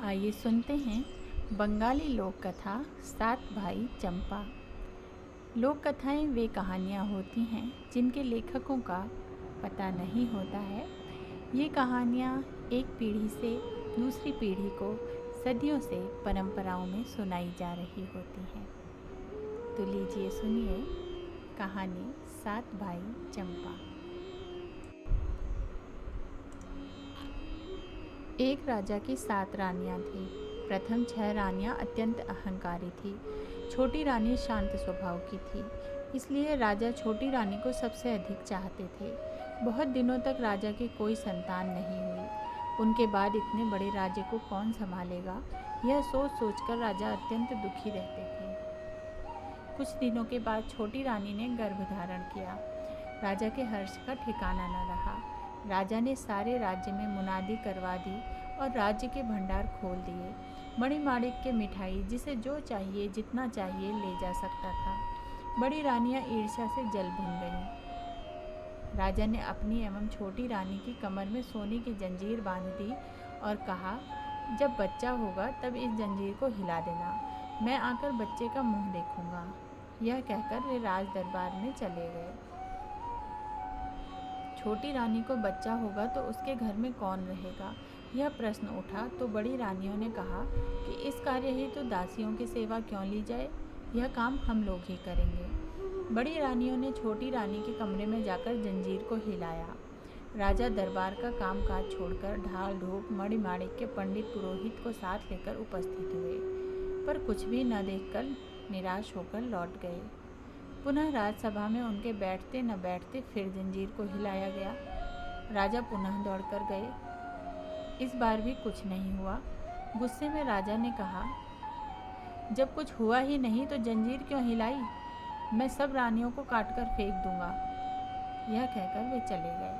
आइए सुनते हैं बंगाली लोक कथा सात भाई चंपा। लोक कथाएं वे कहानियाँ होती हैं जिनके लेखकों का पता नहीं होता है। ये कहानियाँ एक पीढ़ी से दूसरी पीढ़ी को सदियों से परंपराओं में सुनाई जा रही होती हैं। तो लीजिए सुनिए कहानी सात भाई चंपा। एक राजा की 7 रानियां थीं। प्रथम 6 रानियां अत्यंत अहंकारी थीं। छोटी रानी शांत स्वभाव की थी, इसलिए राजा छोटी रानी को सबसे अधिक चाहते थे। बहुत दिनों तक राजा की कोई संतान नहीं हुई। उनके बाद इतने बड़े राज्य को कौन संभालेगा, यह सोच सोचकर राजा अत्यंत दुखी रहते थे। कुछ दिनों के बाद छोटी रानी ने गर्भ धारण किया। राजा के हर्ष का ठिकाना न रहा। राजा ने सारे राज्य में मुनादी करवा दी और राज्य के भंडार खोल दिए। मणिमाणिक के मिठाई जिसे जो चाहिए जितना चाहिए ले जा सकता था। बड़ी रानियां ईर्ष्या से जल भुन गईं। राजा ने अपनी एवं छोटी रानी की कमर में सोने की जंजीर बांध दी और कहा, जब बच्चा होगा तब इस जंजीर को हिला देना, मैं आकर बच्चे का मुंह देखूंगा। यह कहकर वे राज दरबार में चले गए। छोटी रानी को बच्चा होगा तो उसके घर में कौन रहेगा, यह प्रश्न उठा तो बड़ी रानियों ने कहा कि इस कार्य हेतु तो दासियों की सेवा क्यों ली जाए, यह काम हम लोग ही करेंगे। बड़ी रानियों ने छोटी रानी के कमरे में जाकर जंजीर को हिलाया। राजा दरबार का कामकाज छोड़कर ढाल ढोक मणिमाणिक के पंडित पुरोहित को साथ लेकर उपस्थित हुए, पर कुछ भी न देखकर निराश होकर लौट गए। पुनः राजसभा में उनके बैठते न बैठते फिर जंजीर को हिलाया गया। राजा पुनः दौड़कर गए। इस बार भी कुछ नहीं हुआ। गुस्से में राजा ने कहा, जब कुछ हुआ ही नहीं तो जंजीर क्यों हिलाई, मैं सब रानियों को काटकर फेंक दूंगा। यह कहकर वे चले गए।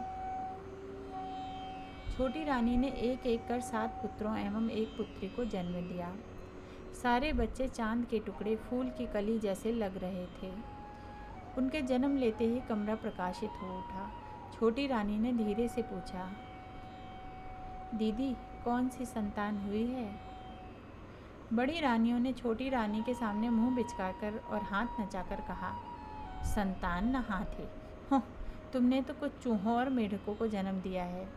छोटी रानी ने एक एक कर 7 पुत्रों एवं एक पुत्री को जन्म दिया। सारे बच्चे चांद के टुकड़े फूल की कली जैसे लग रहे थे। उनके जन्म लेते ही कमरा प्रकाशित हो उठा। छोटी रानी ने धीरे से पूछा, दीदी कौन सी संतान हुई है? बड़ी रानियों ने छोटी रानी के सामने मुंह बिचकाकर और हाथ नचाकर कहा, संतान न हाथी, तुमने तो कुछ चूहों और मेढकों को जन्म दिया है।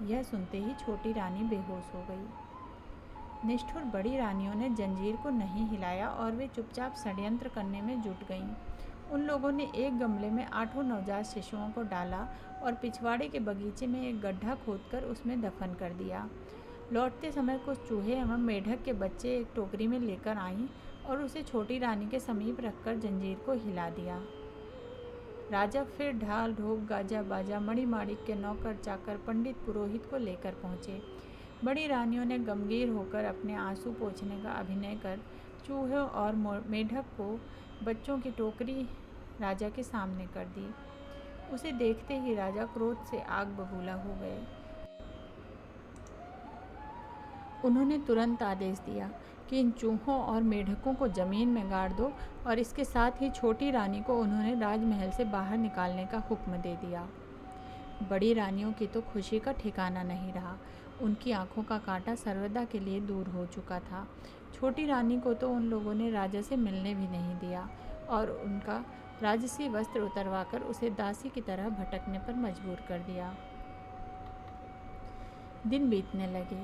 यह सुनते ही छोटी रानी बेहोश हो गई। निष्ठुर बड़ी रानियों ने जंजीर को नहीं हिलाया और वे चुपचाप षड्यंत्र करने में जुट गईं। उन लोगों ने एक गमले में 8 नवजात शिशुओं को डाला और पिछवाड़े के बगीचे में एक गड्ढा खोदकर उसमें दफन कर दिया। लौटते समय कुछ चूहे एवं मेढक के बच्चे एक टोकरी में लेकर आईं और उसे छोटी रानी के समीप रखकर जंजीर को हिला दिया। राजा फिर ढाल ढोक गाजा बाजा मणिमाणिक के नौकर चाकर पंडित पुरोहित को लेकर पहुँचे। बड़ी रानियों ने गमगीर होकर अपने आंसू पोंछने का अभिनय कर चूहों और मेढक को बच्चों की टोकरी राजा के सामने कर दी। उसे देखते ही राजा क्रोध से आग बबूला हो गए। उन्होंने तुरंत आदेश दिया कि इन चूहों और मेढकों को जमीन में गाड़ दो और इसके साथ ही छोटी रानी को उन्होंने राजमहल से बाहर निकालने का हुक्म दे दिया। बड़ी रानियों की तो खुशी का ठिकाना नहीं रहा। उनकी आंखों का कांटा सर्वदा के लिए दूर हो चुका था। छोटी रानी को तो उन लोगों ने राजा से मिलने भी नहीं दिया और उनका राजसी वस्त्र उतरवाकर उसे दासी की तरह भटकने पर मजबूर कर दिया। दिन बीतने लगे।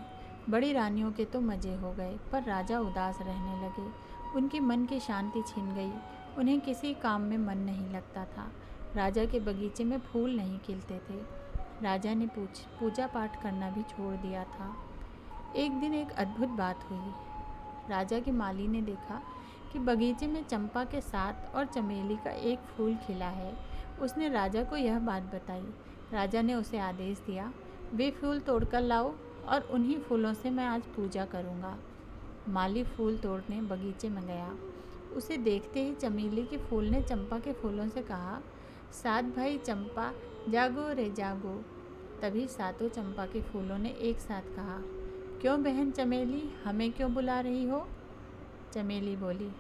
बड़ी रानियों के तो मज़े हो गए, पर राजा उदास रहने लगे। उनकी मन की शांति छिन गई। उन्हें किसी काम में मन नहीं लगता था। राजा के बगीचे में फूल नहीं खिलते थे। राजा ने पूजा पाठ करना भी छोड़ दिया था। एक दिन एक अद्भुत बात हुई। राजा की माली ने देखा कि बगीचे में चंपा के साथ और चमेली का एक फूल खिला है। उसने राजा को यह बात बताई। राजा ने उसे आदेश दिया, वे फूल तोड़कर लाओ और उन्हीं फूलों से मैं आज पूजा करूँगा। माली फूल तोड़ने बगीचे में गया। उसे देखते ही चमेली के फूल ने चंपा के फूलों से कहा, 7 भाई चंपा जागो रे जागो। तभी सातों चंपा के फूलों ने एक साथ कहा, क्यों बहन चमेली, हमें क्यों बुला रही हो? चमेली बोली,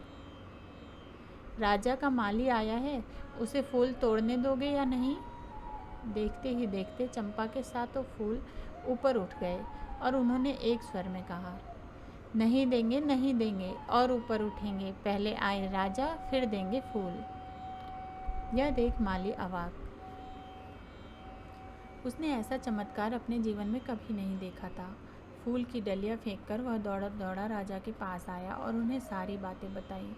राजा का माली आया है, उसे फूल तोड़ने दोगे या नहीं? देखते ही देखते चंपा के सातों फूल ऊपर उठ गए और उन्होंने एक स्वर में कहा, नहीं देंगे, नहीं देंगे और ऊपर उठेंगे, पहले आए राजा फिर देंगे फूल। यह देख माली अवाक। उसने ऐसा चमत्कार अपने जीवन में कभी नहीं देखा था। फूल की डलियाँ फेंककर वह दौड़ा दौड़ा राजा के पास आया और उन्हें सारी बातें बताई।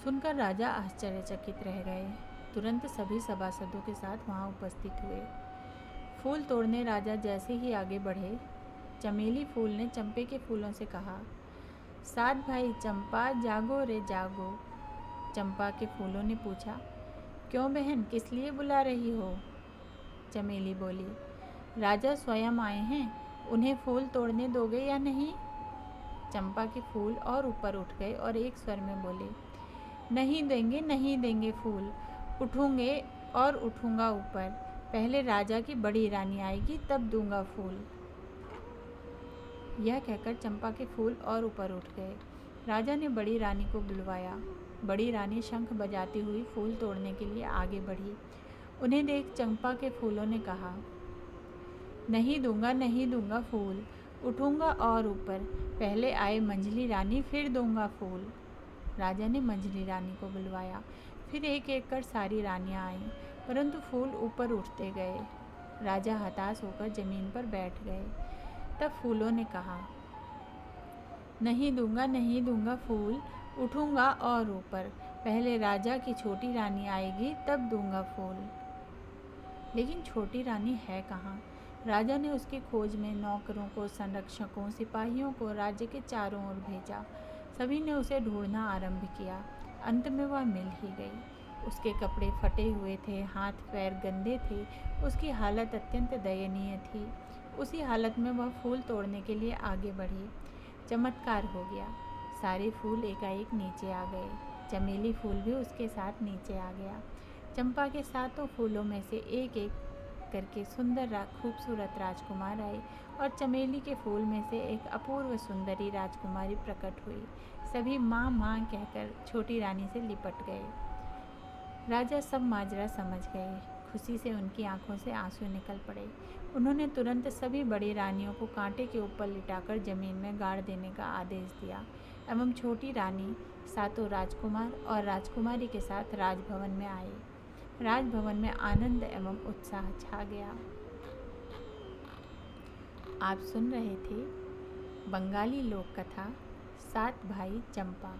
सुनकर राजा आश्चर्यचकित रह गए। तुरंत सभी सभासदों के साथ वहाँ उपस्थित हुए। फूल तोड़ने राजा जैसे ही आगे बढ़े, चमेली फूल ने चंपे के फूलों से कहा, सात भाई चंपा जागो रे जागो। चंपा के फूलों ने पूछा, क्यों बहन, किस लिए बुला रही हो? चमेली बोली, राजा स्वयं आए हैं, उन्हें फूल तोड़ने दोगे या नहीं? चंपा के फूल और ऊपर उठ गए और एक स्वर में बोले, नहीं देंगे, नहीं देंगे फूल, उठूंगे और उठूंगा ऊपर, पहले राजा की बड़ी रानी आएगी तब दूंगा फूल। यह कहकर चंपा के फूल और ऊपर उठ गए। राजा ने बड़ी रानी को बुलवाया। बड़ी रानी शंख बजाती हुई फूल तोड़ने के लिए आगे बढ़ी। उन्हें देख चंपा के फूलों ने कहा, नहीं दूंगा, नहीं दूंगा फूल, उठूंगा और ऊपर, पहले आए मंझली रानी फिर दूंगा फूल। राजा ने मंझली रानी को बुलवाया। फिर एक एक कर सारी रानियां आईं, परंतु फूल ऊपर उठते गए। राजा हताश होकर जमीन पर बैठ गए। तब फूलों ने कहा, नहीं दूंगा, नहीं दूंगा फूल, उठूंगा और ऊपर, पहले राजा की छोटी रानी आएगी तब दूंगा फूल। लेकिन छोटी रानी है कहाँ? राजा ने उसकी खोज में नौकरों को, संरक्षकों, सिपाहियों को राज्य के चारों ओर भेजा। सभी ने उसे ढूंढना आरंभ किया। अंत में वह मिल ही गई। उसके कपड़े फटे हुए थे, हाथ पैर गंदे थे, उसकी हालत अत्यंत दयनीय थी। उसी हालत में वह फूल तोड़ने के लिए आगे बढ़ी। चमत्कार हो गया। सारे फूल एकाएक नीचे आ गए। चमेली फूल भी उसके साथ नीचे आ गया। चंपा के सातों फूलों में से एक एक करके सुंदर खूबसूरत राजकुमार आए और चमेली के फूल में से एक अपूर्व सुंदरी राजकुमारी प्रकट हुई। सभी माँ माँ कहकर छोटी रानी से लिपट गए। राजा सब माजरा समझ गए। खुशी से उनकी आंखों से आंसू निकल पड़े। उन्होंने तुरंत सभी बड़ी रानियों को कांटे के ऊपर लिटाकर जमीन में गाड़ देने का आदेश दिया एवं छोटी रानी, सातों राजकुमार और राजकुमारी के साथ राजभवन में आए। राजभवन में आनंद एवं उत्साह छा गया। आप सुन रहे थे बंगाली लोक कथा सात भाई चंपा।